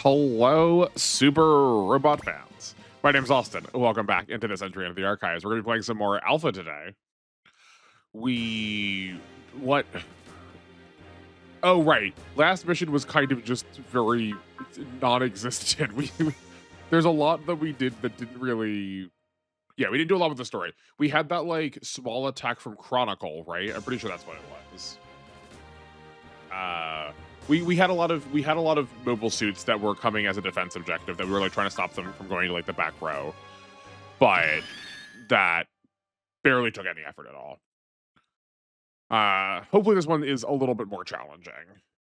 Hello, Super Robot fans. My name's Austin. Welcome back into this entry into the archives. We're going to be playing some more Alpha today. What? Oh, right. Last mission was kind of just very non-existent. There's a lot that we did that didn't really... Yeah, we didn't do a lot with the story. We had that, like, small attack from Chronicle, right? I'm pretty sure that's what it was. We had a lot of mobile suits that were coming as a defense objective that we were like trying to stop them from going to like the back row, but that barely took any effort at all. Hopefully this one is a little bit more challenging.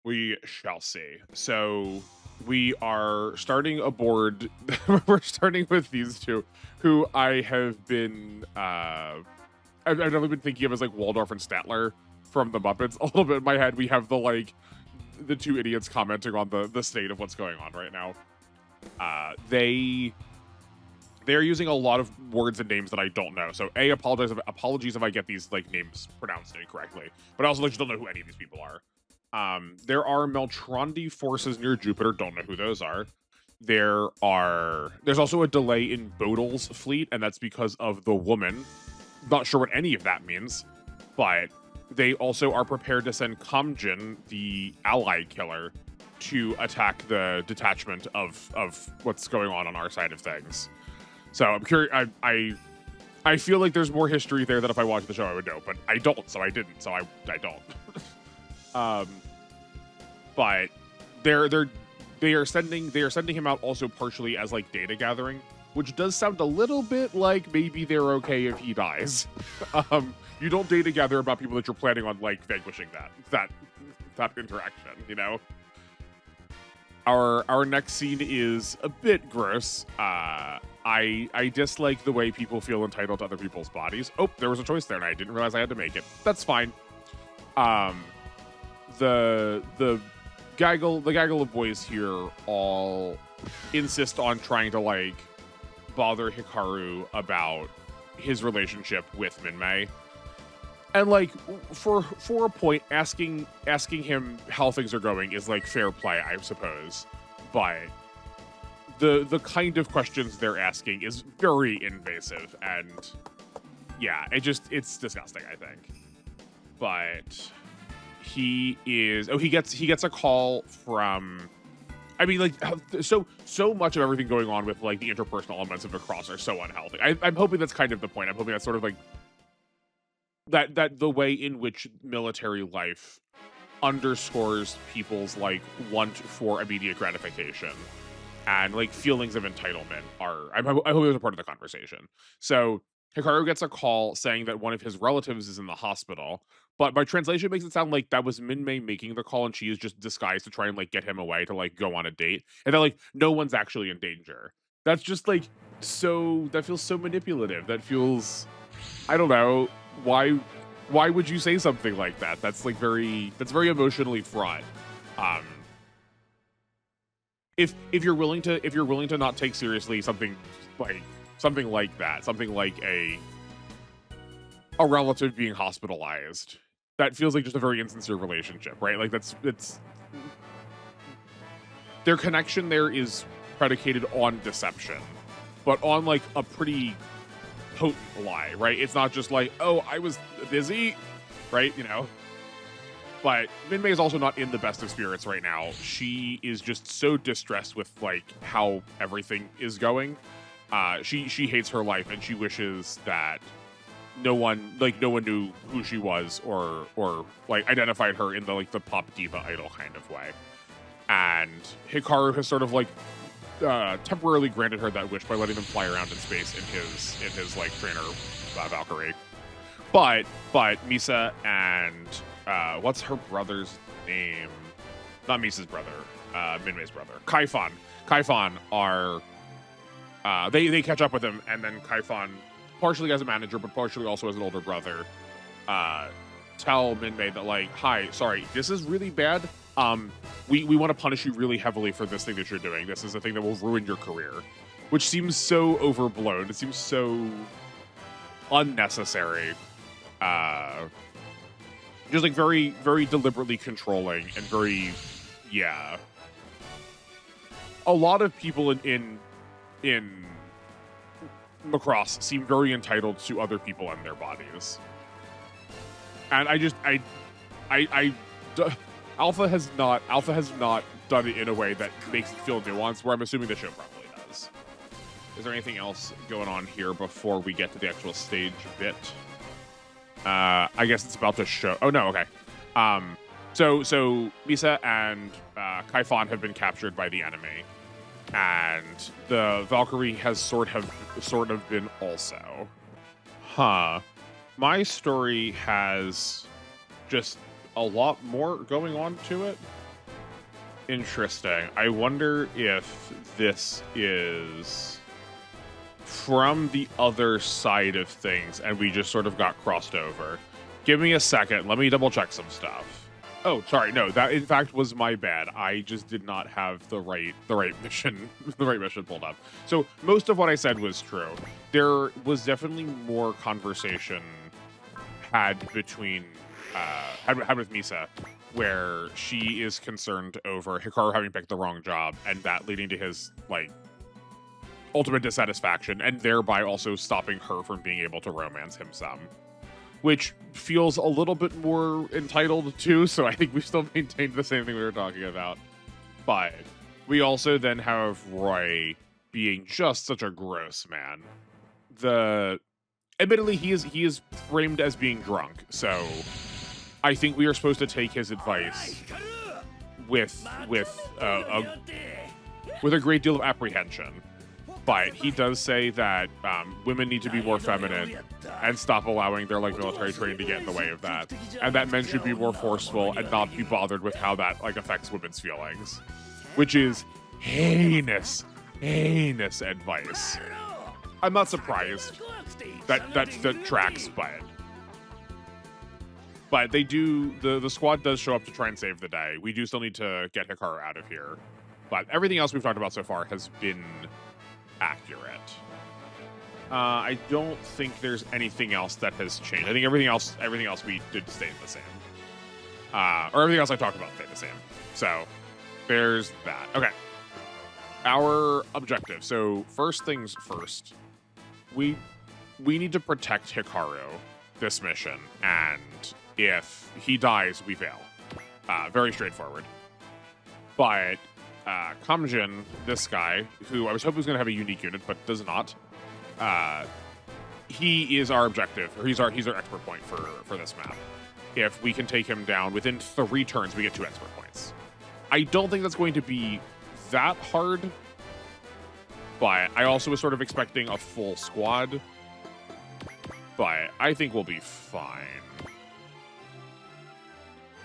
We shall see. So we are starting aboard. We're starting with these two, who I have been I've only been thinking of as like Waldorf and Statler from the Muppets. A little bit in my head. We have the two idiots commenting on the state of what's going on right now. They're using a lot of words and names that I don't know. So apologies if I get these like names pronounced incorrectly. But I also just don't know who any of these people are. There are Zen-Try-di forces near Jupiter. Don't know who those are. There's also a delay in Bodil's fleet, and that's because of the woman. Not sure what any of that means, but they also are prepared to send Kamjin, the ally killer, to attack the detachment of what's going on our side of things. So I'm curious. I feel like there's more history there that if I watched the show I would know, but I don't, so I didn't, so I don't. But they are sending him out also partially as like data gathering, which does sound a little bit like maybe they're okay if he dies. You don't data gather about people that you're planning on like vanquishing that interaction, you know? Our next scene is a bit gross. I dislike the way people feel entitled to other people's bodies. Oh, there was a choice there and I didn't realize I had to make it. That's fine. The gaggle of boys here all insist on trying to like bother Hikaru about his relationship with Minmay. And like for a point, asking him how things are going is like fair play, I suppose. But the kind of questions they're asking is very invasive, and yeah, it's disgusting, I think. But he gets a call from, I mean, like, so much of everything going on with like the interpersonal elements of Across are so unhealthy. I'm hoping that's kind of the point. I'm hoping that's sort of like that the way in which military life underscores people's like want for immediate gratification and like feelings of entitlement I hope those are part of the conversation. So Hikaru gets a call saying that one of his relatives is in the hospital, but by translation it makes it sound like that was Minmay making the call and she is just disguised to try and like get him away to like go on a date, and that like no one's actually in danger. That's just like that feels so manipulative. That feels, I don't know, why would you say something like that? That's very emotionally fraught. If you're willing to not take seriously something like that, something like a relative being hospitalized, that feels like just a very insincere relationship, right? Like it's their connection there is predicated on deception, but on like a pretty potent lie, right? It's not just like, oh, I was busy, right? You know. But Minmay is also not in the best of spirits right now. She is just so distressed with like how everything is going. She hates her life and she wishes that no one knew who she was or like identified her in the like the pop diva idol kind of way. And Hikaru has sort of like temporarily granted her that wish by letting them fly around in space in his like trainer Valkyrie. But Misa and what's her brother's name? Not Misa's brother, Minmay's brother. Kaifan are they catch up with him, and then Kaifan, partially as a manager, but partially also as an older brother, tell Minmay that like, hi, sorry, this is really bad. We want to punish you really heavily for this thing that you're doing. This is a thing that will ruin your career, which seems so overblown. It seems so unnecessary. Just like very, very deliberately controlling and very, yeah. a lot of people in Macross seem very entitled to other people and their bodies. And Alpha has not done it in a way that makes it feel nuanced, where I'm assuming the show probably does. Is there anything else going on here before we get to the actual stage bit? I guess it's about to show. Oh no, okay. So Misa and Kaifan have been captured by the enemy, and the Valkyrie has sort of been also. My story has just a lot more going on to it. Interesting. I wonder if this is from the other side of things and we just sort of got crossed over. Give me a second. Let me double check some stuff. Oh, sorry. No, that in fact was my bad. I just did not have the right mission pulled up. So most of what I said was true. There was definitely more conversation had between had with Misa, where she is concerned over Hikaru having picked the wrong job and that leading to his ultimate dissatisfaction, and thereby also stopping her from being able to romance him some, which feels a little bit more entitled too. So I think we still maintained the same thing we were talking about, but we also then have Roy being just such a gross man. Admittedly, he is framed as being drunk, so I think we are supposed to take his advice with a great deal of apprehension. But he does say that women need to be more feminine and stop allowing their military training to get in the way of that, and that men should be more forceful and not be bothered with how that affects women's feelings, which is heinous advice. I'm not surprised that tracks, but they do. The squad does show up to try and save the day. We do still need to get Hikaru out of here, but everything else we've talked about so far has been accurate. I don't think there's anything else that has changed. I think everything else we did stay the same. Or everything else I talked about stayed the same. So there's that. Okay. Our objective. So first things first, we need to protect Hikaru this mission, and if he dies, we fail. Very straightforward. But Kamjin, this guy, who I was hoping was going to have a unique unit, but does not, he is our objective, or he's our expert point for this map. If we can take him down within 3 turns, we get 2 expert points. I don't think that's going to be that hard, but I also was sort of expecting a full squad, but I think we'll be fine.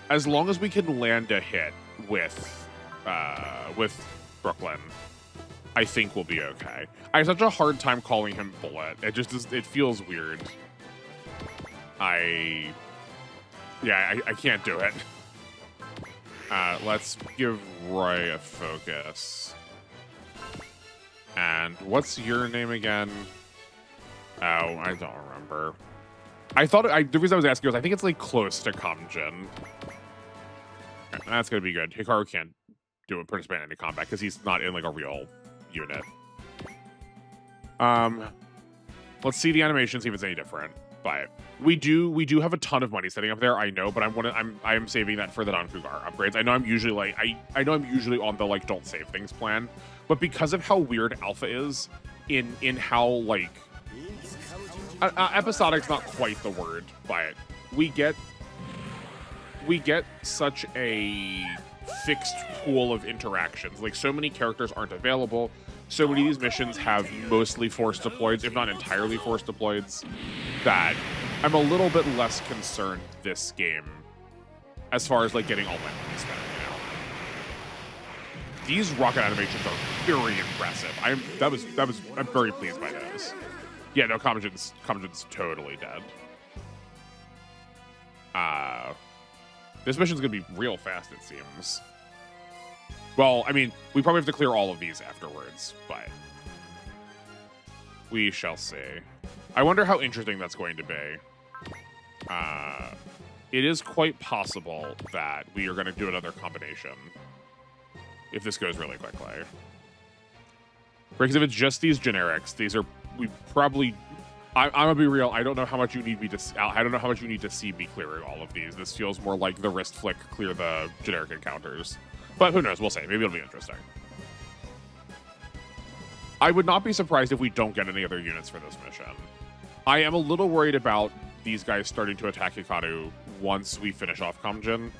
As long as we can land a hit with Brooklyn, I think we'll be okay. I have such a hard time calling him Bullet. It feels weird. I can't do it. Let's give Roy a focus. And what's your name again? Oh, I don't remember. The reason I was asking was I think it's close to Kamjin. That's gonna be good. Hikaru can't participate in any combat because he's not in a real unit. Let's see the animation, see if it's any different. But we do have a ton of money sitting up there, I know, but I am saving that for the non-Cougar upgrades. I know I'm usually I know I'm usually on the don't save things plan, but because of how weird Alpha is in how episodic's not quite the word, but we get such a fixed pool of interactions. So many characters aren't available. So many of these missions have mostly forced deployeds, if not entirely forced deployeds, that I'm a little bit less concerned this game as far as getting all my money spent, These rocket animations are very impressive. I'm very pleased by those. Yeah, no, Kamjin's totally dead. This mission's gonna be real fast, it seems. Well, I mean, we probably have to clear all of these afterwards, but we shall see. I wonder how interesting that's going to be. It is quite possible that we are going to do another combination if this goes really quickly. Because if it's just these generics, these are we probably. I'm gonna be real. I don't know how much you need me to. I don't know how much you need to see me clearing all of these. This feels more like the wrist flick clear the generic encounters, but who knows? We'll see. Maybe it'll be interesting. I would not be surprised if we don't get any other units for this mission. I am a little worried about these guys starting to attack Hikaru once we finish off Kamjin,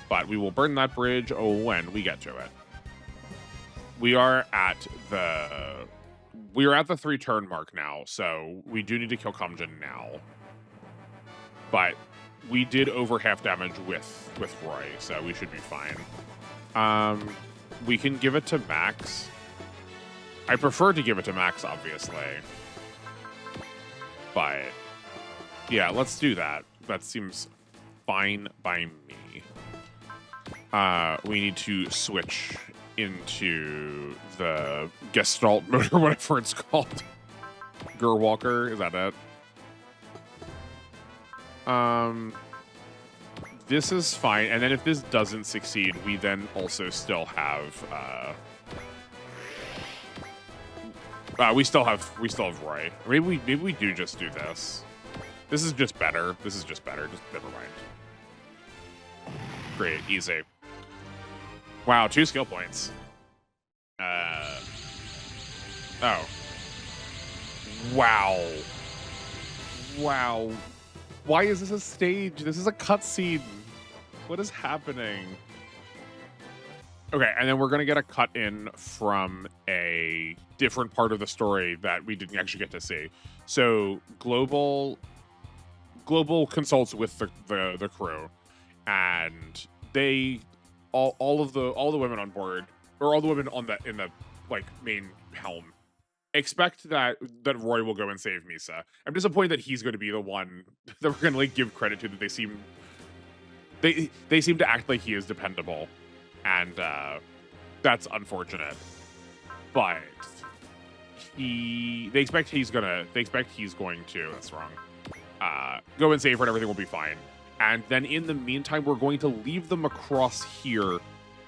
but we will burn that bridge when we get to it. We are at the 3-turn mark now, so we do need to kill Kamjin now. But we did over half damage with Roy, so we should be fine. We can give it to Max. I prefer to give it to Max, obviously. But yeah, let's do that. That seems fine by me. We need to switch into the Gestalt mode or whatever it's called. Gerwalker, is that it? This is fine, and then if this doesn't succeed, we then also still have we still have Roy. Maybe we do just do this. This is just better. Just never mind. Great, easy. Wow, 2 skill points. Oh. Wow. Why is this a stage? This is a cutscene. What is happening? Okay, and then we're going to get a cut in from a different part of the story that we didn't actually get to see. So Global consults with the crew, and they all the women on board, or all the women in the like main helm, expect that Roy will go and save Misa. I'm disappointed that he's going to be the one that we're going to like give credit to. That they seem to act like he is dependable. And that's unfortunate, but they expect he's going to. That's wrong. Go and save her, and everything will be fine. And then in the meantime, we're going to leave them across here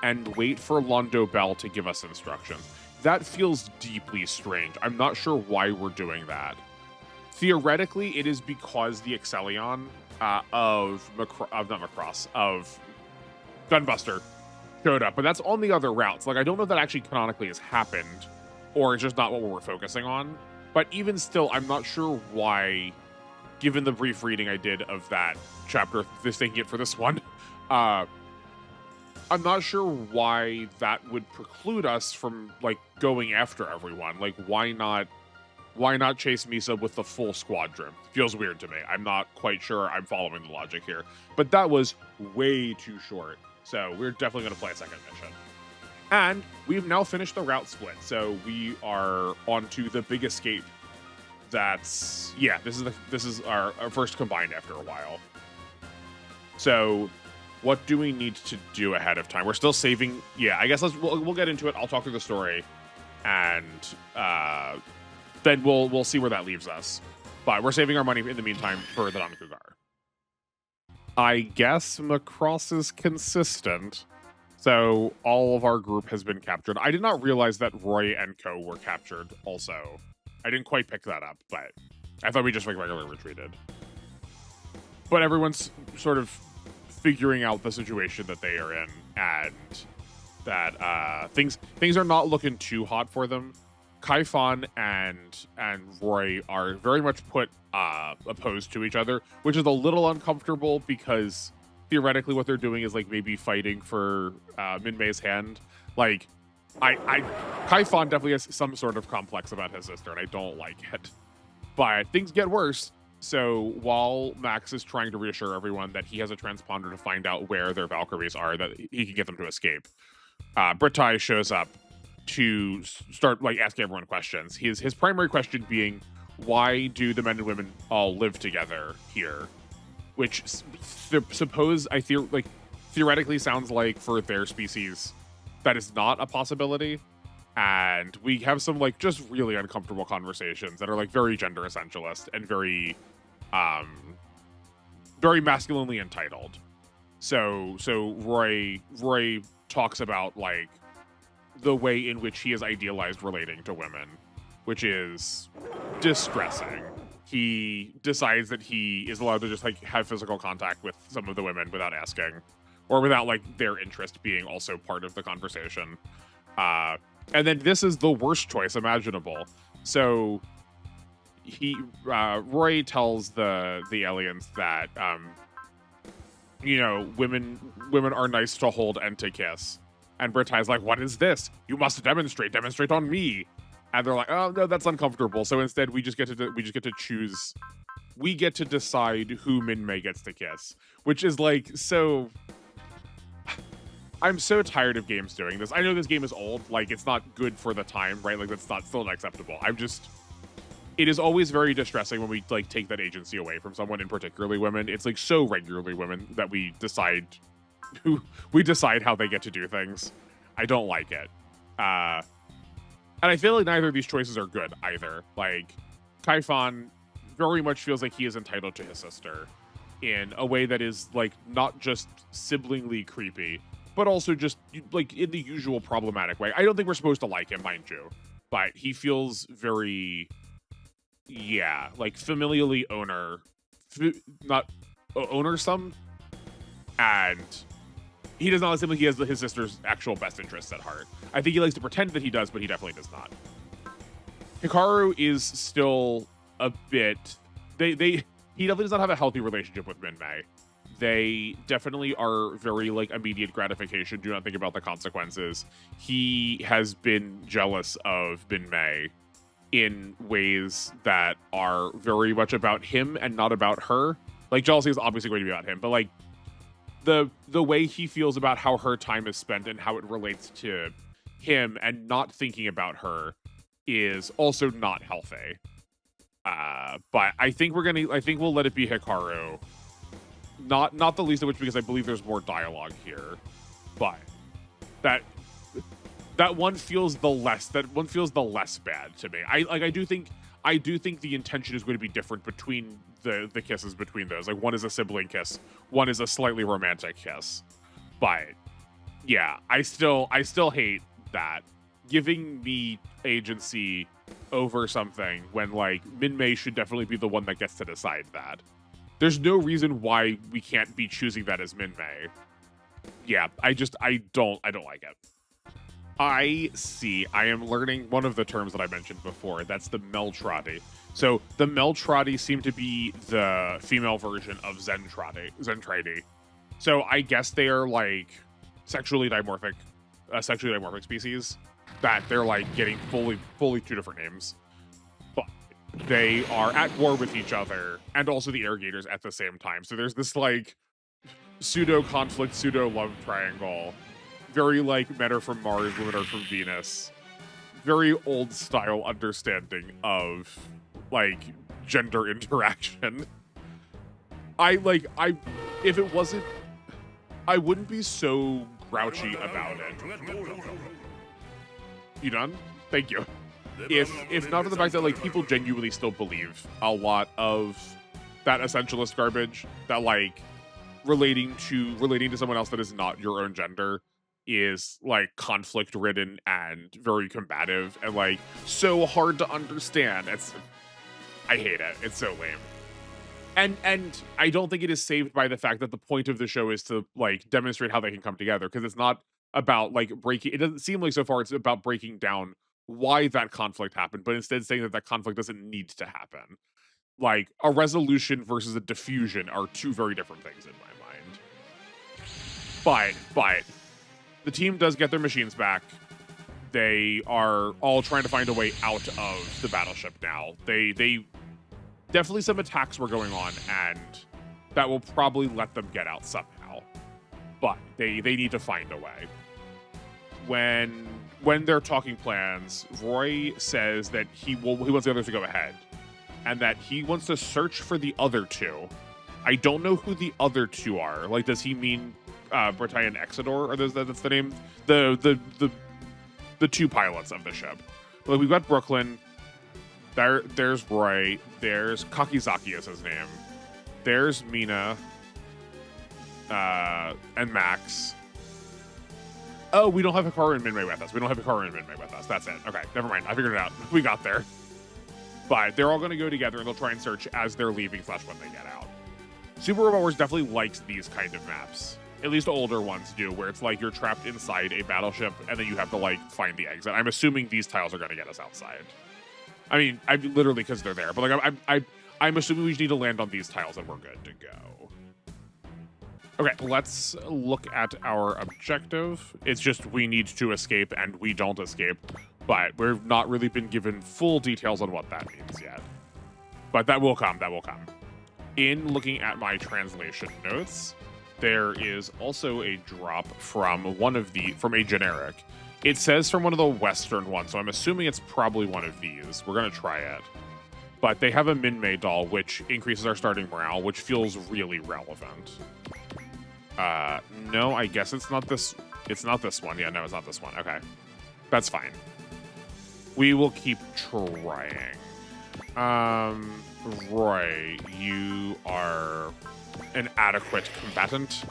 and wait for Londo Bell to give us instructions. That feels deeply strange. I'm not sure why we're doing that. Theoretically, it is because the Excellion of Gunbuster showed up, but that's on the other routes. Like, I don't know if that actually canonically has happened, or it's just not what we're focusing on. But even still, I'm not sure why, given the brief reading I did of that chapter, taking it for this one, I'm not sure why that would preclude us from like going after everyone. Like, why not chase Misa with the full squadron? Feels weird to me. I'm not quite sure I'm following the logic here, but that was way too short. So we're definitely going to play a second mission. And we've now finished the route split. So we are on to the big escape. This is our first combined after a while. So what do we need to do ahead of time? We're still saving. Yeah, I guess we'll get into it. I'll talk through the story, and then we'll see where that leaves us. But we're saving our money in the meantime for the Nanakugar. I guess Macross is consistent. So all of our group has been captured. I did not realize that Roy and Co were captured also. I didn't quite pick that up, but I thought we just like regularly retreated. But everyone's sort of figuring out the situation that they are in, and that things are not looking too hot for them. Kaifan and Roy are very much opposed to each other, which is a little uncomfortable because theoretically what they're doing is like maybe fighting for Minmei's hand. Like, Kaifan definitely has some sort of complex about his sister, and I don't like it. But things get worse. So while Max is trying to reassure everyone that he has a transponder to find out where their Valkyries are, that he can get them to escape, Brittai shows up to start like asking everyone questions. His primary question being, why do the men and women all live together here? Which theoretically sounds like for their species that is not a possibility. And we have some like just really uncomfortable conversations that are like very gender essentialist and very masculinely entitled. So Roy talks about like the way in which he has idealized relating to women, which is distressing. He decides that he is allowed to just like have physical contact with some of the women without asking, or without like their interest being also part of the conversation. And then this is the worst choice imaginable. So Roy tells the aliens that women are nice to hold and to kiss, and Britai's like, what is this? You must demonstrate on me. And they're like, oh no, that's uncomfortable. So instead, we just get to choose. We get to decide who Min-Mei gets to kiss, which is like so. I'm so tired of games doing this. I know this game is old, like it's not good for the time, right? Like that's not still not acceptable. It is always very distressing when we like take that agency away from someone, and particularly women. It's like so regularly women that we decide how they get to do things. I don't like it. And I feel like neither of these choices are good either. Like, Kaifan very much feels like he is entitled to his sister in a way that is, like, not just siblingly creepy, but also just, like, in the usual problematic way. I don't think we're supposed to like him, mind you, but he feels very, like, familially ownersome, and he does not seem like he has his sister's actual best interests at heart. I think he likes to pretend that he does, but he definitely does not. Hikaru is still a bit... He definitely does not have a healthy relationship with Min-Mei. They definitely are very, like, immediate gratification. Do not think about the consequences. He has been jealous of Min-Mei in ways that are very much about him and not about her. Like, jealousy is obviously going to be about him, but, like, the way he feels about how her time is spent and how it relates to him and not thinking about her is also not healthy. But I think we'll let it be Hikaru. Not the least of which because I believe there's more dialogue here. But that one feels the less bad to me. I do think the intention is going to be different between the kisses between those. Like, one is a sibling kiss, one is a slightly romantic kiss. But yeah, I still hate that. Giving me agency over something when, like, Min-Mei should definitely be the one that gets to decide that. There's no reason why we can't be choosing that as Min-Mei. Yeah, I don't like it. I am learning one of the terms that I mentioned before. That's the Zen-Try-di. So the Zen-Try-di seem to be the female version of Zen-Try-di. So I guess they are like sexually dimorphic species that they're like getting fully two different names. But they are at war with each other and also the irrigators at the same time. So there's this like pseudo conflict, pseudo love triangle. Very like men are from Mars, women are from Venus. Very old style understanding of like gender interaction. If it wasn't, I wouldn't be so grouchy about it. You done? Thank you. If not for the fact that like people genuinely still believe a lot of that essentialist garbage, that like relating to someone else that is not your own gender is like conflict ridden and very combative and like so hard to understand. I hate it. It's so lame. And I don't think it is saved by the fact that the point of the show is to like demonstrate how they can come together, because it's not about like breaking. It doesn't seem like so far it's about breaking down why that conflict happened, but instead saying that conflict doesn't need to happen. Like a resolution versus a diffusion are two very different things in my mind. But the team does get their machines back. They are all trying to find a way out of the battleship now. They definitely some attacks were going on, and that will probably let them get out somehow. But they need to find a way. When they're talking plans, Roy says that he wants the others to go ahead, and that he wants to search for the other two. I don't know who the other two are. Like, does he mean Britai and Exodor? Or that's the name? The two pilots of the ship. Like, we've got Brooklyn. There's Roy. There's Kakizaki is his name. There's Mina. And Max. Oh, we don't have Hikaru and Minmay with us. We don't have Hikaru and Minmay with us. That's it. Okay, never mind. I figured it out. We got there. But they're all going to go together, and they'll try and search as they're leaving / when they get out. Super Robot Wars definitely likes these kind of maps. At least older ones do, where it's like you're trapped inside a battleship, and then you have to, like, find the exit. I'm assuming these tiles are going to get us outside. I mean, I literally because they're there. But, like, I'm assuming we just need to land on these tiles, and we're good to go. Okay, let's look at our objective. It's just we need to escape and we don't escape, but we've not really been given full details on what that means yet. But that will come, that will come. In looking at my translation notes, there is also a drop from from a generic. It says from one of the Western ones, so I'm assuming it's probably one of these. We're gonna try it. But they have a Minmay doll, which increases our starting morale, which feels really relevant. No, I guess it's not this. It's not this one. Yeah, no, it's not this one. Okay. That's fine. We will keep trying. Roy, you are an adequate combatant.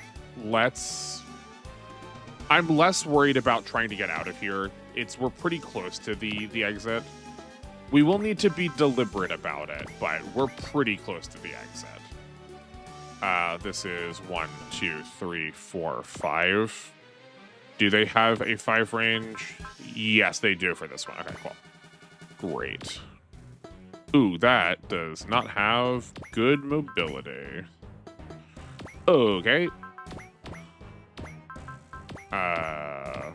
I'm less worried about trying to get out of here. We're pretty close to the exit. We will need to be deliberate about it, but we're pretty close to the exit. This is 1, 2, 3, 4, 5. Do they have a 5 range? Yes, they do for this one. Okay, cool. Great. Ooh, that does not have good mobility. Okay. How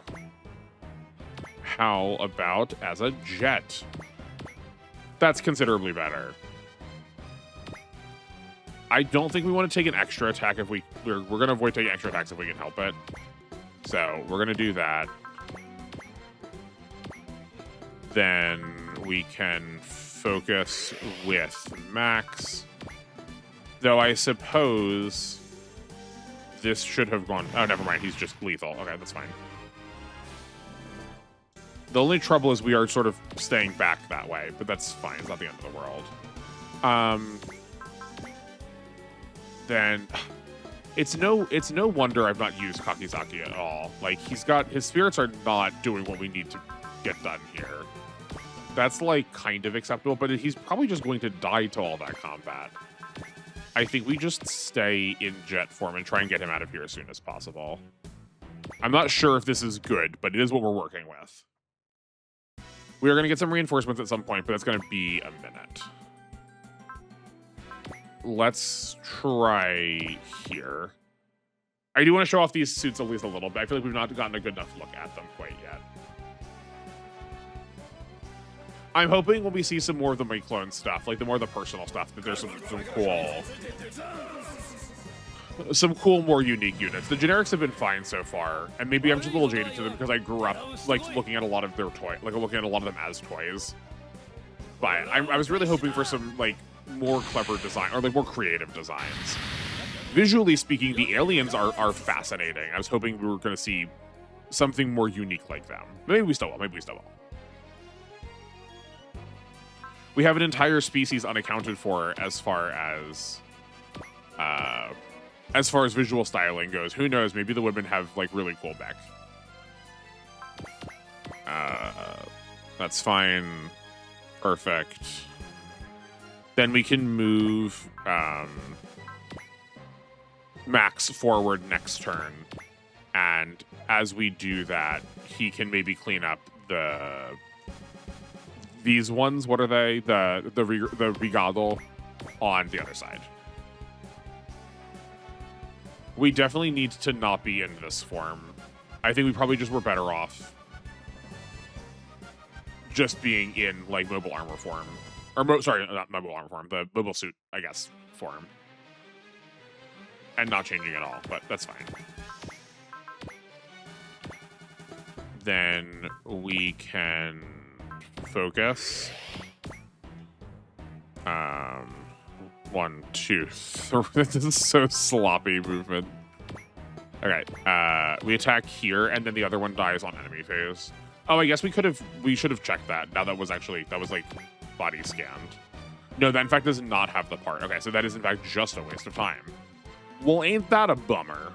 about as a jet? That's considerably better. I don't think we want to take an extra attack if we're going to avoid taking extra attacks if we can help it. So we're going to do that. Then we can focus with Max. Though I suppose this should have gone... Oh, never mind. He's just lethal. Okay, that's fine. The only trouble is we are sort of staying back that way, but that's fine. It's not the end of the world. Then it's no wonder I've not used Kakizaki at all. Like, his spirits are not doing what we need to get done here. That's like kind of acceptable, but he's probably just going to die to all that combat. I think we just stay in jet form and try and get him out of here as soon as possible. I'm not sure if this is good, but it is what we're working with. We are going to get some reinforcements at some point, but it's going to be a minute. Let's try here. I do want to show off these suits at least a little bit. I feel like we've not gotten a good enough look at them quite yet. I'm hoping when we see some more of the McClone stuff, like the more of the personal stuff, that there's some cool, more unique units. The generics have been fine so far, and maybe I'm just a little jaded to them because I grew up like looking at a lot of their looking at a lot of them as toys. But I was really hoping for some like more clever design or like more creative designs. Visually speaking, the aliens are fascinating. I was hoping we were going to see something more unique like them. Maybe we still will. Maybe we still will. We have an entire species unaccounted for as far as visual styling goes. Who knows? Maybe the women have like really cool mech. That's fine. Perfect. Then we can move Max forward next turn, and as we do that, he can maybe clean up these ones. What are they? The Regadal on the other side. We definitely need to not be in this form. I think we probably just were better off just being in like mobile armor form. Or sorry, not mobile armor form, the mobile suit, I guess, form. And not changing at all, but that's fine. Then we can focus. 1, 2, 3. This is so sloppy movement. Okay, we attack here, and then the other one dies on enemy phase. Oh, I guess we should have checked that. Now that was like body scanned. No, that in fact does not have the part. Okay, so that is in fact just a waste of time. Well, ain't that a bummer?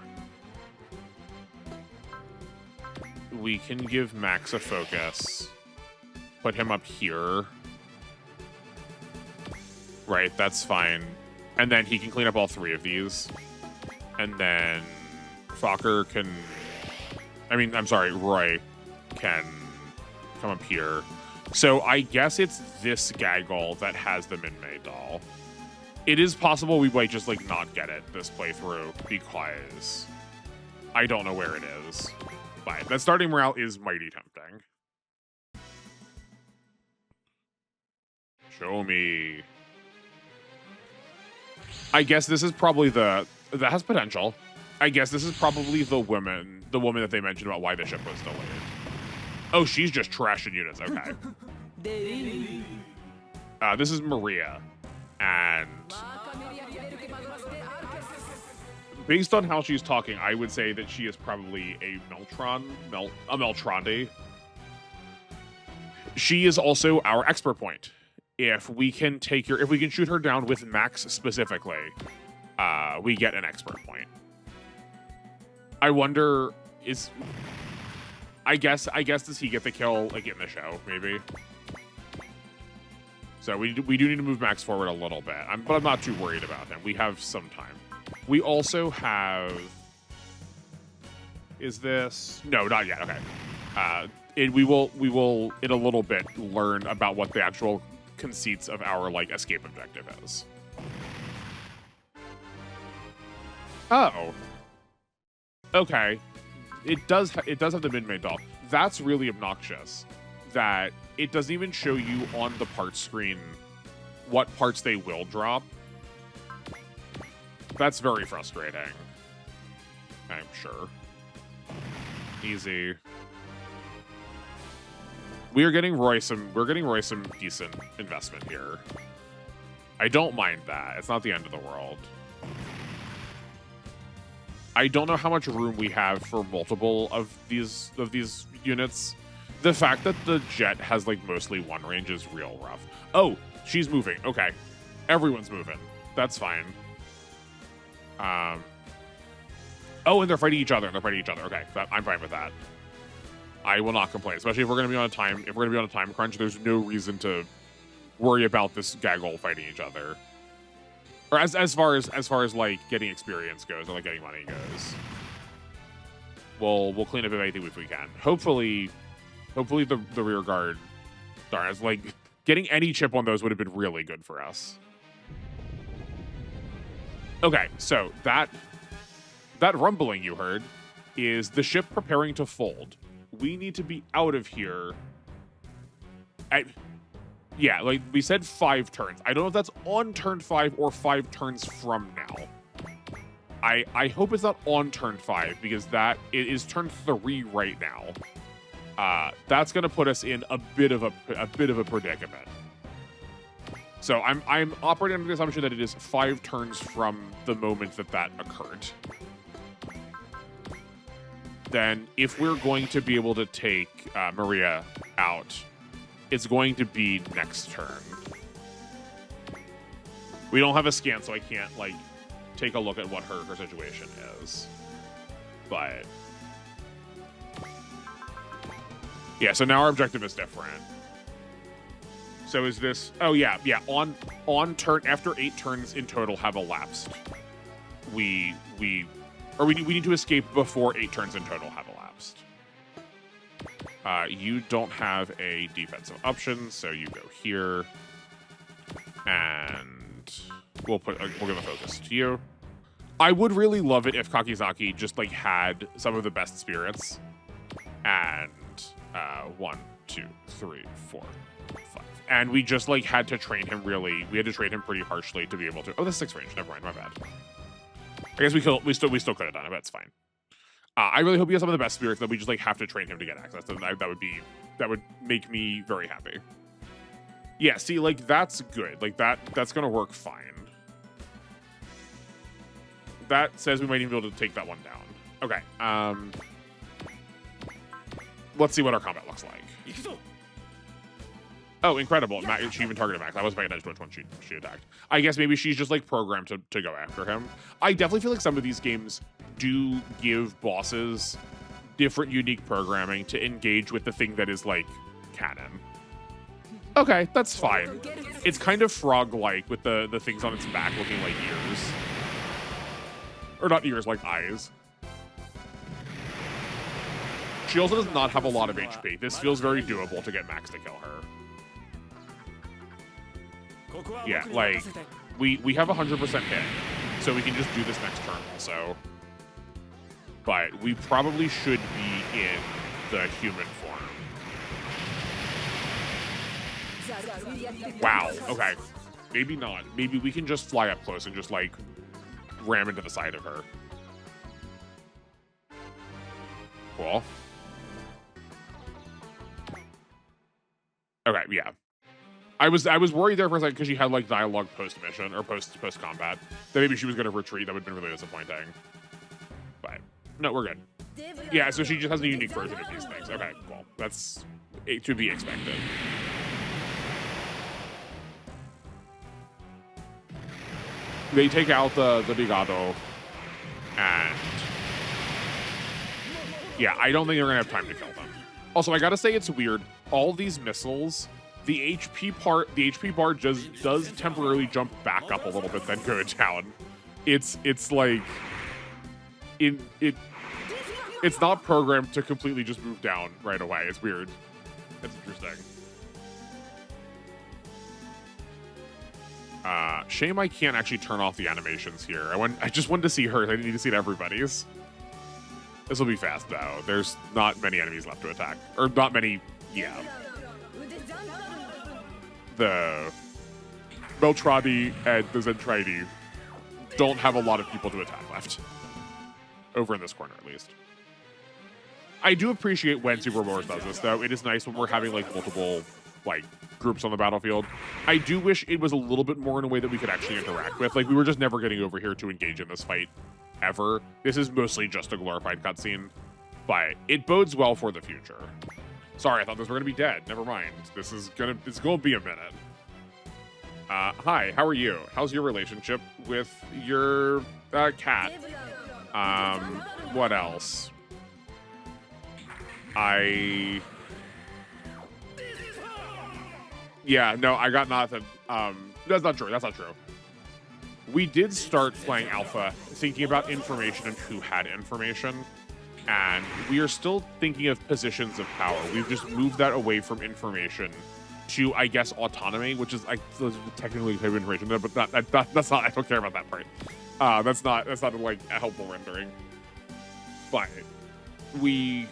we can give Max a focus. Put him up here. Right, that's fine. And then he can clean up all 3 of these. And then Fokker can... I mean, I'm sorry, Roy can come up here. So I guess it's this Gaggle that has the Minmay doll. It is possible we might just, like, not get it this playthrough because I don't know where it is. But that starting morale is mighty tempting. Show me. I guess this is probably that has potential. I guess this is probably the woman that they mentioned about why the ship was delayed. Oh, she's just trashing units. Okay. This is Maria, and based on how she's talking, I would say that she is probably a Zen-Try-di. She is also our expert point. If we can shoot her down with Max specifically, we get an expert point. I wonder, I guess does he get the kill like in the show, maybe? So we do need to move Max forward a little bit. But I'm not too worried about him. We have some time. We also have, is this, no, not yet, okay. We will in a little bit learn about what the actual conceits of our like escape objective is. Oh. Okay. It does have the Minmay doll. That's really obnoxious that it doesn't even show you on the parts screen what parts they will drop. That's very frustrating. I'm sure. Easy. We're getting Roy some decent investment here. I don't mind that. It's not the end of the world. I don't know how much room we have for multiple of these units. The fact that the jet has like mostly one range is real rough. Oh, she's moving. Okay. Everyone's moving. That's fine. Oh, and they're fighting each other. Okay, I'm fine with that. I will not complain, especially if we're going to be on a time. If we're going to be on a time crunch, there's no reason to worry about this Gaggle fighting each other. Or as far as like getting experience goes, or like getting money goes. We'll clean up anything if we can. Hopefully the rear guard. Darn, it's like getting any chip on those would have been really good for us. Okay, so that rumbling you heard is the ship preparing to fold. We need to be out of here. Yeah, like we said 5 turns. I don't know if that's on turn 5 or 5 turns from now. I hope it's not on turn 5 because it is turn 3 right now. That's gonna put us in a bit of a predicament. So I'm operating under the assumption that it is 5 turns from the moment that occurred. Then if we're going to be able to take Maria out, it's going to be next turn. We don't have a scan, so I can't like take a look at what her situation is. But yeah, so now our objective is different. So is this? Oh yeah. On turn after 8 turns in total have elapsed. We need to escape before 8 turns in total have elapsed. You don't have a defensive option, so you go here, and we'll give a focus to you. I would really love it if Kakizaki just like had some of the best spirits, and 1, 2, 3, 4, 5, and we just like had to train him really. We had to train him pretty harshly to be able to. Oh, that's 6 range. Never mind. My bad. I guess we still could have done it, but it's fine. I really hope he has some of the best spirits that we just like have to train him to get access to. That would make me very happy. Yeah, see, like that's good. Like that's gonna work fine. That says we might even be able to take that one down. Okay. Let's see what our combat looks like. Oh, incredible. She even targeted Max. I wasn't paying attention to which one she attacked. I guess maybe she's just like programmed to go after him. I definitely feel like some of these games do give bosses different unique programming to engage with the thing that is like canon. Okay, that's fine. It's kind of frog-like with the things on its back looking like ears. Or not ears, like eyes. She also does not have a lot of HP. This feels very doable to get Max to kill her. Yeah, like, we have 100% hit, so we can just do this next turn also. But we probably should be in the human form. Wow, okay. Maybe not. Maybe we can just fly up close and just, like, ram into the side of her. Cool. Okay, yeah. I was worried there for a second because she had like dialogue post mission or post combat that maybe she was gonna retreat. That would have been really disappointing. But no, we're good. Yeah, so she just has a unique version of these things. Okay, cool. That's to be expected. They take out the Bigado, and yeah, I don't think they're gonna have time to kill them. Also, I gotta say it's weird. All these missiles, the HP bar just does temporarily jump back up a little bit, then go down. It's like it's not programmed to completely just move down right away. It's weird. It's interesting. Shame I can't actually turn off the animations here. I just wanted to see hers. I didn't need to see everybody's. This will be fast though. There's not many enemies left to attack, or not many. Yeah. The Zen-Try-di and the Zen-Try-di don't have a lot of people to attack left. Over in this corner, at least. I do appreciate when Super Wars does this, though. It is nice when we're having, like, multiple, like, groups on the battlefield. I do wish it was a little bit more in a way that we could actually interact with. Like, we were just never getting over here to engage in this fight, ever. This is mostly just a glorified cutscene, but it bodes well for the future. Sorry, I thought those were gonna be dead. Never mind. It's gonna be a minute. Hi, how are you? How's your relationship with your cat? What else? Yeah, no, I got nothing. That's not true. That's not true. We did start playing alpha, thinking about information and who had information. And we are still thinking of positions of power. We've just moved that away from information to, I guess, autonomy, which is technically a type of information, but that's not. I don't care about that part. That's not like a helpful rendering. But we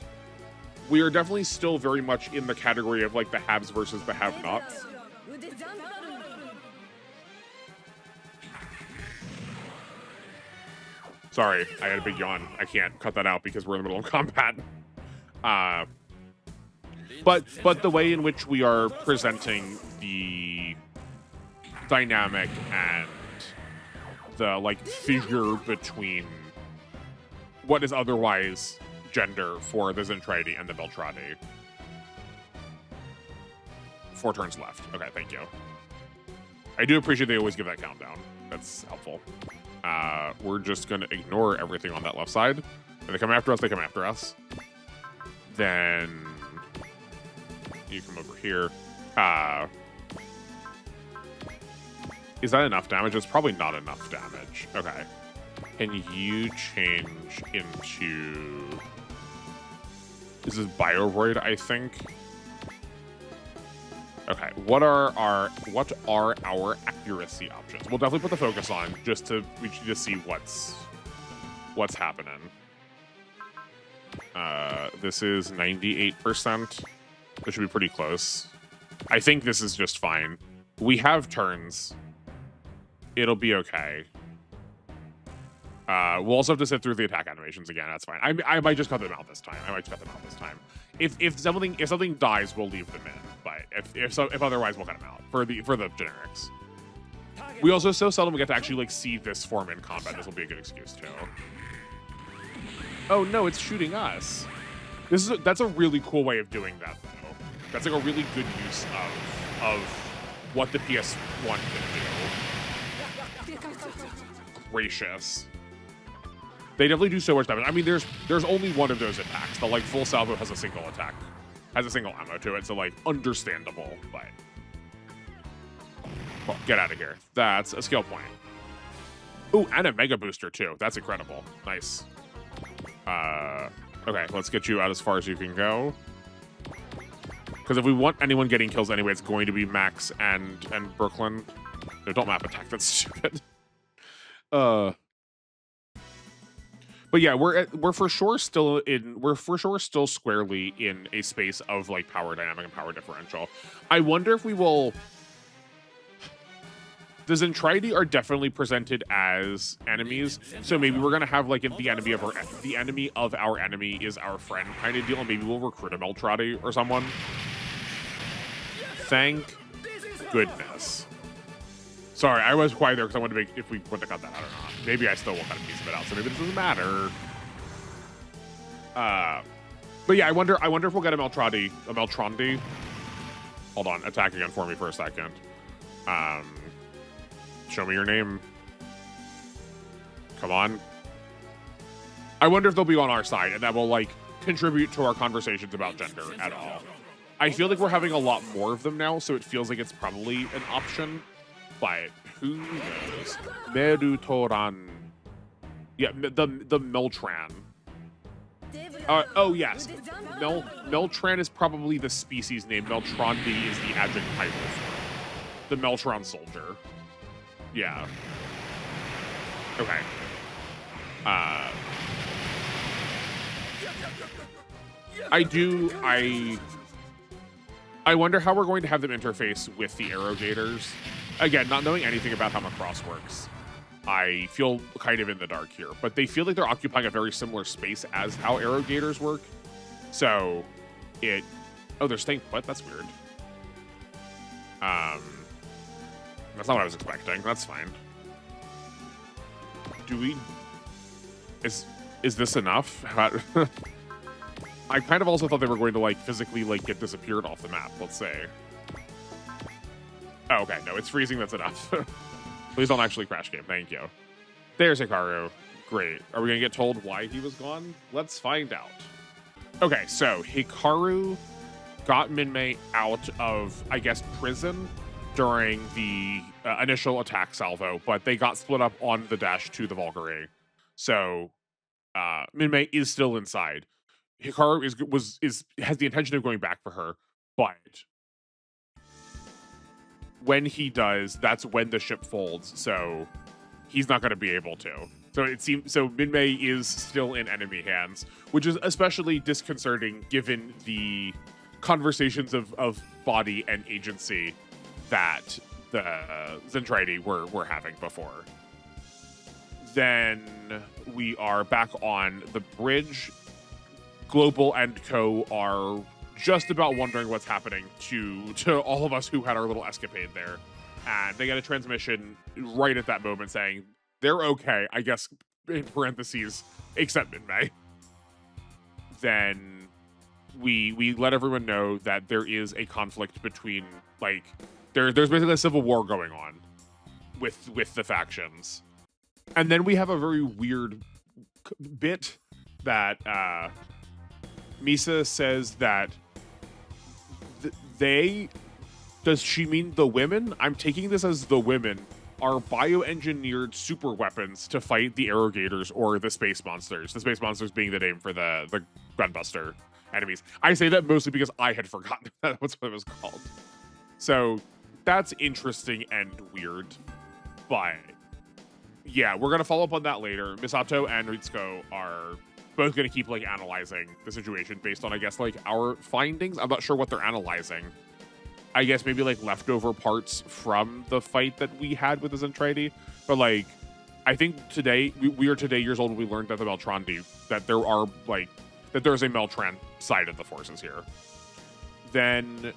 are definitely still very much in the category of like the haves versus the have-nots. Sorry, I had a big yawn. I can't cut that out because we're in the middle of combat. But the way in which we are presenting the dynamic and the like figure between what is otherwise gender for the Zen-Try-di and the Beltradi. 4 turns left. Okay, thank you. I do appreciate they always give that countdown. That's helpful. We're just going to ignore everything on that left side. When they come after us, they come after us. Then you come over here. Is that enough damage? It's probably not enough damage. Okay. Can you change into... This is Bioroid, I think. Okay, what are our accuracy options? We'll definitely put the focus on we should just see what's happening. This is 98%. This should be pretty close. I think this is just fine. We have turns. It'll be okay. We'll also have to sit through the attack animations again. That's fine. I might just cut them out this time. If something dies, we'll leave them in. But if otherwise, we'll cut them out for the generics. We also so seldom get to actually like see this form in combat. This will be a good excuse too. Oh no, it's shooting us. That's a really cool way of doing that though. That's like a really good use of what the PS1 can do. Gracious. They definitely do so much damage. I mean, there's only one of those attacks. The like full salvo has a single attack, has a single ammo to it, so like understandable. But well, get out of here. That's a skill point. Ooh, and a mega booster too. That's incredible. Nice. Okay, let's get you out as far as you can go. Because if we want anyone getting kills anyway, it's going to be Max and Brooklyn. No, don't map attack. That's stupid. But yeah, we're for sure still squarely in a space of like power dynamic and power differential. I wonder if we will. The Zen-Try-di are definitely presented as enemies, so maybe we're gonna have like the enemy of our enemy is our friend kind of deal, and maybe we'll recruit a Zen-Try-di or someone. Thank goodness. Sorry, I was quiet there because I wanted to make if we want to cut that. I don't know. Maybe I still will cut a piece of it out, so maybe this doesn't matter. But yeah, I wonder if we'll get a Zen-Try-di. Hold on, attack again for me for a second. Show me your name. Come on. I wonder if they'll be on our side and that will like contribute to our conversations about gender at all. I feel like we're having a lot more of them now, so it feels like it's probably an option. But who knows? Merutoran. Yeah, the Meltran. Oh yes, Meltran is probably the species name. Zen-Try-di is the adjunct title for it. The Meltran soldier. Yeah. Okay. I wonder how we're going to have them interface with the Arrogators. Again, not knowing anything about how Macross works, I feel kind of in the dark here. But they feel like they're occupying a very similar space as how Arrogators work. So, oh, they're staying put? That's weird. That's not what I was expecting. That's fine. Is this enough? I kind of also thought they were going to like physically like get disappeared off the map, let's say. Oh, okay, no, it's freezing, that's enough. Please don't actually crash game, thank you. There's Hikaru. Great. Are we gonna get told why he was gone? Let's find out. Okay, so Hikaru got Minmay out of, I guess, prison during the initial attack salvo, but they got split up on the dash to the Valkyrie. So Minmay is still inside. Hikaru has the intention of going back for her, but when he does, that's when the ship folds, so he's not going to be able to. So it seems Minmay is still in enemy hands, which is especially disconcerting given the conversations of body and agency that the Zen-Try-di were having before. Then we are back on the bridge. Global and Co. are just about wondering what's happening to all of us who had our little escapade there. And they get a transmission right at that moment saying, they're okay, I guess, in parentheses, except Minmay. Then we let everyone know that there is a conflict between, like, there's basically a civil war going on with the factions. And then we have a very weird bit that Misa says that does she mean the women? I'm taking this as the women are bioengineered super weapons to fight the Arrogators or the space monsters. The space monsters being the name for the Gunbuster enemies. I say that mostly because I had forgotten that was what it was called. So that's interesting and weird, but yeah, we're gonna follow up on that later. Misato and Ritsuko are both gonna keep like analyzing the situation based on, I guess, like our findings. I'm not sure what they're analyzing. I guess maybe like leftover parts from the fight that we had with the Zen-Try-di. But like, I think today we are today years old when we learned that the Meltran-di, that there are like that there's a Meltran side of the forces here. Then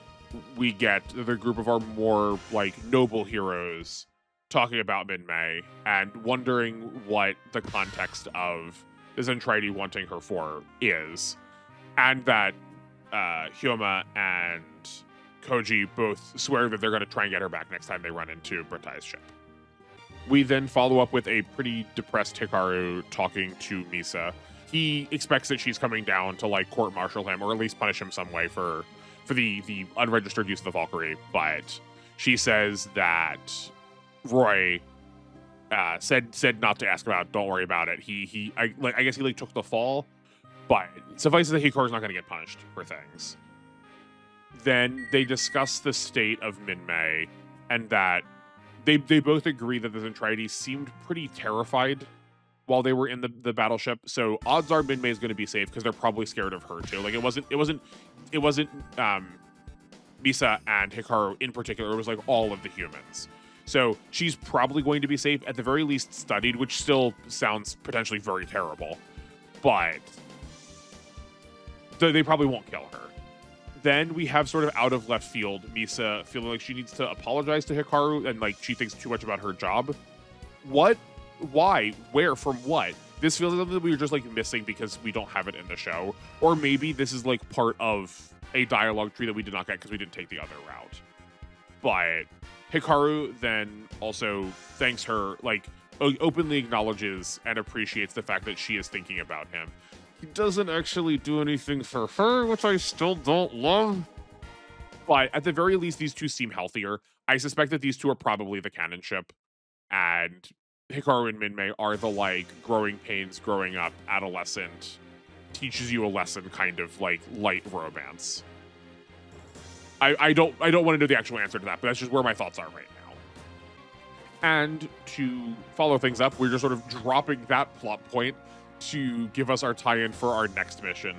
we get the group of our more like noble heroes talking about Minmay and wondering what the context of the Zen-Try-di wanting her for is, and that Hyoma and Koji both swear that they're going to try and get her back next time they run into Bratai's ship. We then follow up with a pretty depressed Hikaru talking to Misa. He expects that she's coming down to like court-martial him, or at least punish him some way for the unregistered use of the Valkyrie. But she says that Roy said not to ask about it, don't worry about it. I guess he like took the fall, but suffice it that Hikaru's not going to get punished for things. Then they discuss the state of Minmay, and that they both agree that the Zen-Try-di seemed pretty terrified while they were in the battleship. So odds are Minmay is going to be safe because they're probably scared of her too. Like it wasn't Misa and Hikaru in particular. It was like all of the humans. So she's probably going to be safe, at the very least studied, which still sounds potentially very terrible. But they probably won't kill her. Then we have sort of out of left field Misa feeling like she needs to apologize to Hikaru and like she thinks too much about her job. What? Why? Where? From what? This feels like something that we were just like missing because we don't have it in the show. Or maybe this is like part of a dialogue tree that we did not get because we didn't take the other route. But Hikaru then also thanks her, like openly acknowledges and appreciates the fact that she is thinking about him. He doesn't actually do anything for her, which I still don't love. But at the very least, these two seem healthier. I suspect that these two are probably the canon ship. And Hikaru and Minmay are the, like, growing pains, growing up, adolescent, teaches you a lesson kind of, like, light romance. I don't want to know the actual answer to that, but that's just where my thoughts are right now. And to follow things up, we're just sort of dropping that plot point to give us our tie-in for our next mission,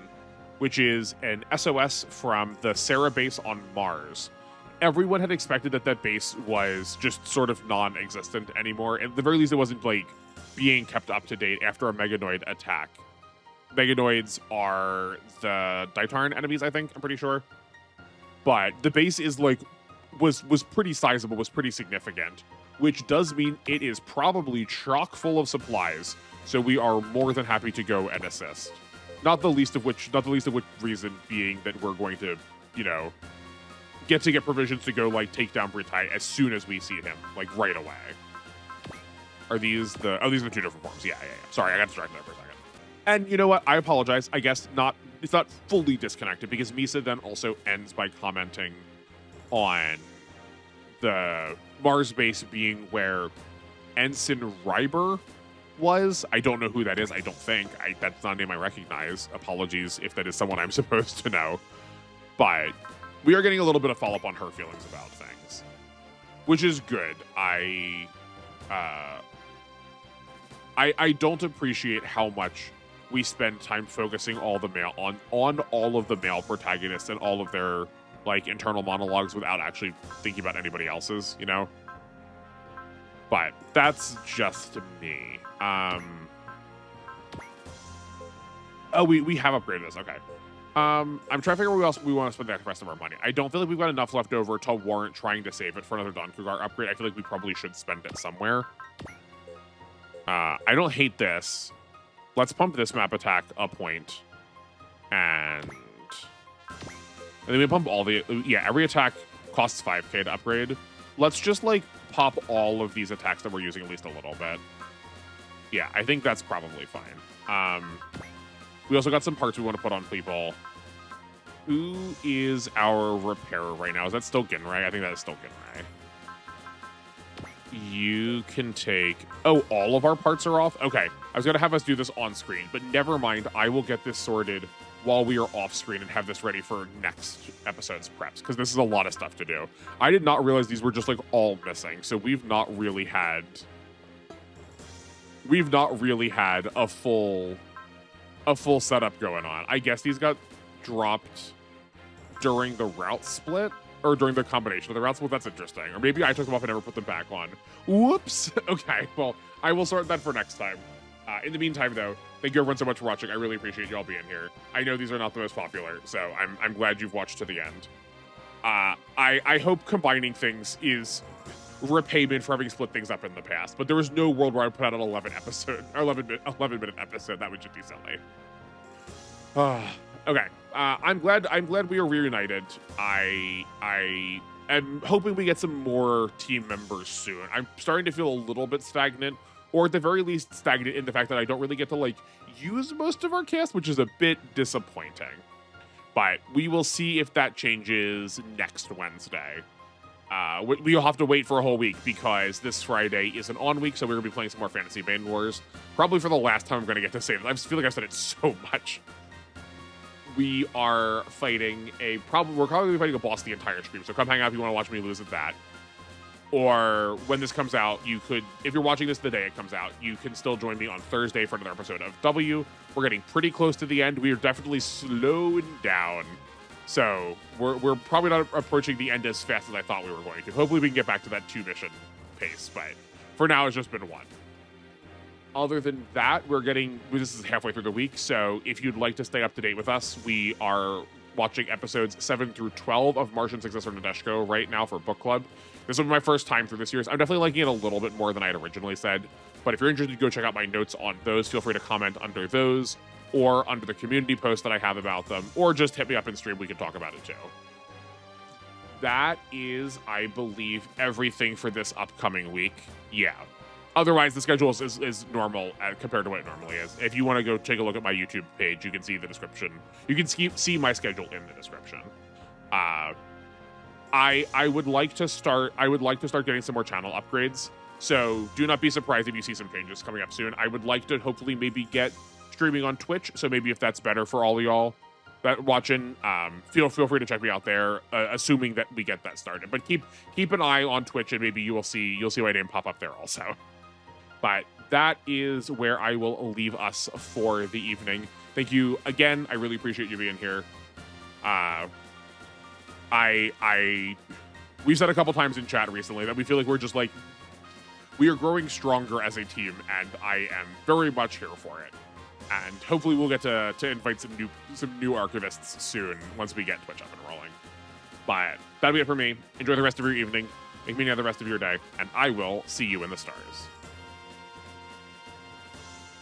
which is an SOS from the Sarah base on Mars. Everyone had expected that base was just sort of non-existent anymore. At the very least, it wasn't like being kept up to date after a Meganoid attack. Meganoids are the Daitarn enemies, I think, I'm pretty sure. But the base is like was pretty sizable, was pretty significant, which does mean it is probably chock full of supplies. So we are more than happy to go and assist. Not the least of which reason being that we're going to, you know, get provisions to go like take down Britai as soon as we see him, like right away. Are these the these are the two different forms? Yeah. Sorry, I got distracted there for a second. And you know what? I apologize. I guess it's not fully disconnected because Misa then also ends by commenting on the Mars base being where Ensign Ryber was. I don't know who that is. I don't think. That's not a name I recognize. Apologies if that is someone I'm supposed to know. But we are getting a little bit of follow-up on her feelings about things, which is good. I don't appreciate how much we spend time focusing all the male on all of the male protagonists and all of their like internal monologues without actually thinking about anybody else's, you know? But that's just me. Oh, we have upgraded this. Okay. I'm trying to figure out where else we want to spend the rest of our money. I don't feel like we've got enough left over to warrant trying to save it for another Don Cougar upgrade. I feel like we probably should spend it somewhere. I don't hate this. Let's pump this map attack a point. And then we pump all the... Yeah, every attack costs 5k to upgrade. Let's just, like, pop all of these attacks that we're using at least a little bit. Yeah, I think that's probably fine. We also got some parts we want to put on people. Who is our repairer right now? Is that still Ginrai? I think that is still Ginrai. You can take... Oh, all of our parts are off? Okay. I was going to have us do this on screen, but never mind. I will get this sorted while we are off screen and have this ready for next episode's preps, because this is a lot of stuff to do. I did not realize these were just like all missing, so we've not really had a full setup going on. I guess these got dropped during the route split, or during the combination of the route split. That's interesting. Or maybe I took them off and never put them back on. Whoops. Okay, well, I will sort that for next time. In the meantime, though, thank you everyone so much for watching. I really appreciate you all being here. I know these are not the most popular, so I'm glad you've watched to the end. I hope combining things is repayment for having split things up in the past, but there was no world where I put out an 11 minute episode. That would just be silly. Okay. I'm glad we are reunited. I I'm hoping we get some more team members soon. I'm starting to feel a little bit stagnant, or at the very least stagnant in the fact that I don't really get to like use most of our cast, which is a bit disappointing. But we will see if that changes next Wednesday. We'll have to wait for a whole week because this Friday is an on week, so we're going to be playing some more Fantasy Bane Wars. Probably for the last time I'm going to get to say it. I just feel like I've said it so much. We are fighting we're probably fighting a boss the entire stream, so come hang out if you want to watch me lose at that. Or when this comes out, you could, if you're watching this the day it comes out, you can still join me on Thursday for another episode of W. We're getting pretty close to the end. We are definitely slowing down. So we're probably not approaching the end as fast as I thought we were going to. Hopefully we can get back to that 2-mission pace, but for now it's just been 1. Other than that, this is halfway through the week, so if you'd like to stay up to date with us, we are watching episodes 7 through 12 of Martian Successor Nadeshiko right now for book club. This will be my first time through the series. I'm definitely liking it a little bit more than I had originally said, but if you're interested, go check out my notes on those. Feel free to comment under those, or under the community post that I have about them, or just hit me up in stream. We can talk about it too. That is, I believe, everything for this upcoming week. Yeah. Otherwise, the schedule is normal compared to what it normally is. If you want to go take a look at my YouTube page, you can see the description. You can see my schedule in the description. I would like to start getting some more channel upgrades. So do not be surprised if you see some changes coming up soon. I would like to hopefully maybe get streaming on Twitch. So maybe if that's better for all of y'all that watching, feel free to check me out there, assuming that we get that started. But keep an eye on Twitch, and maybe you'll see my name pop up there also. But that is where I will leave us for the evening. Thank you again. I really appreciate you being here. We've said a couple times in chat recently that we feel like we are growing stronger as a team, and I am very much here for it. And hopefully we'll get to invite some new archivists soon once we get Twitch up and rolling. But that'll be it for me. Enjoy the rest of your evening. Make me the rest of your day, and I will see you in the stars.